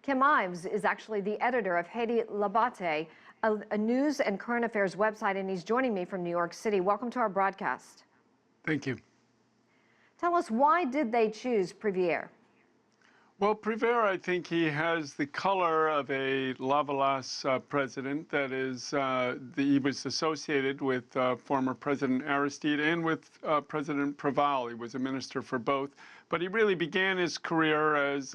Kim Ives is actually the editor of Haiti Liberty, a news and current affairs website, and he's joining me from New York City. Welcome to our broadcast. Thank you. Tell us, why did they choose Privert? Well, Privert, I think he has the color of a Lavalas president. That is, he was associated with former President Aristide and with President Privert. He was a minister for both. But he really began his career as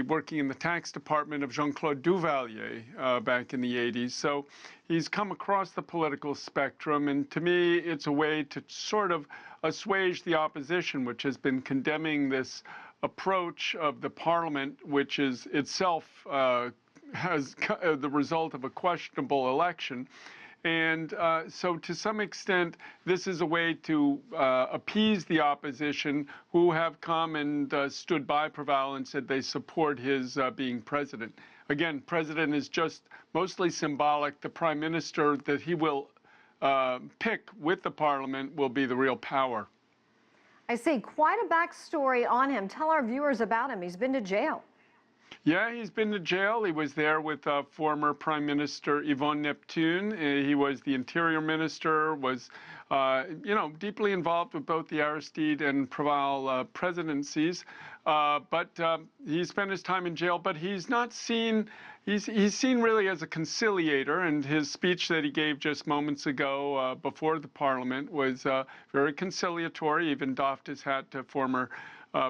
working in the tax department of Jean-Claude Duvalier back in the 80s. So he's come across the political spectrum, and to me, it's a way to sort of assuage the opposition, which has been condemning this approach of the parliament, which is itself has the result of a questionable election. And so to some extent, this is a way to appease the opposition, who have come and stood by Privert and said they support his being president. Again, president is just mostly symbolic. The prime minister that he will pick with the parliament will be the real power. I see quite a backstory on him. Tell our viewers about him. He's been to jail. Yeah, he's been to jail. He was there with former Prime Minister Yvonne Neptune. He was the Interior Minister, was, deeply involved with both the Aristide and Privert presidencies. But he spent his time in jail, but he's not seen, he's seen really as a conciliator, and his speech that he gave just moments ago before the Parliament was very conciliatory, even doffed his hat to former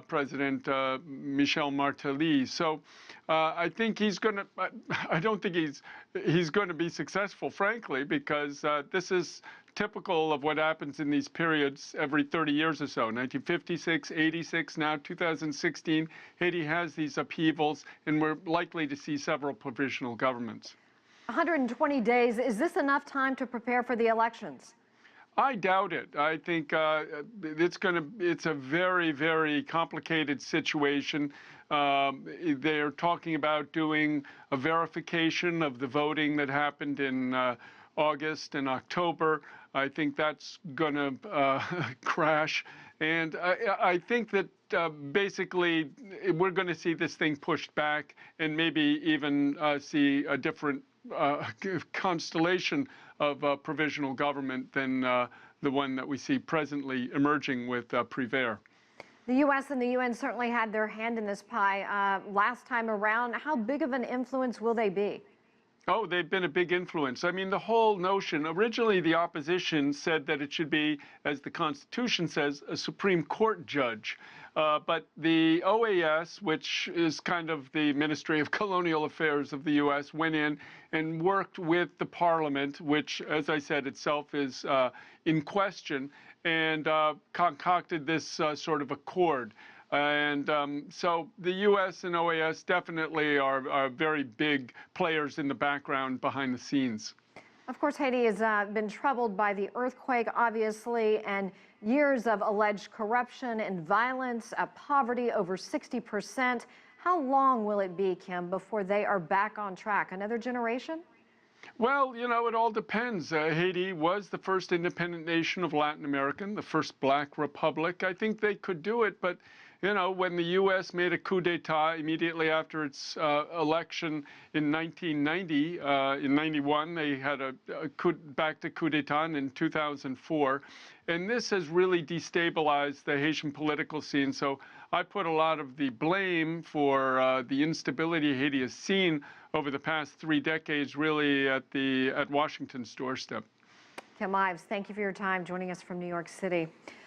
President Michel Martelly. So I think he's going to, I don't think he's going to be successful, frankly, because this is typical of what happens in these periods every 30 years or so. 1956, 86, now 2016, Haiti has these upheavals, and we're likely to see several provisional governments. 120 days, is this enough time to prepare for the elections? I doubt it. I think it's a very, very complicated situation. They're talking about doing a verification of the voting that happened in August and October. I think that's going to crash. And I think that basically we're going to see this thing pushed back, and maybe even see a different constellation of provisional government than the one that we see presently emerging with Privert. The U.S. and the UN certainly had their hand in this pie last time around. How big of an influence will they be? Oh, they've been a big influence. I mean, the whole notion, originally the opposition said that it should be, as the Constitution says, a Supreme Court judge. But the OAS, which is kind of the Ministry of Colonial Affairs of the U.S., went in and worked with the Parliament, which, as I said, itself is in question, and concocted this sort of accord. And so the U.S. and OAS definitely are very big players in the background behind the scenes. Of course, Haiti has been troubled by the earthquake, obviously, and years of alleged corruption and violence, poverty over 60%. How long will it be, Kim, before they are back on track? Another generation? Well, it all depends. Haiti was the first independent nation of Latin America, the first black republic. I think they could do it, but when the U.S. made a coup d'etat immediately after its election in 1990, in 91, they had a back-to coup d'etat in 2004. And this has really destabilized the Haitian political scene. So I put a lot of the blame for the instability Haiti has seen over the past 3 decades really at Washington's doorstep. Kim Ives, thank you for your time joining us from New York City.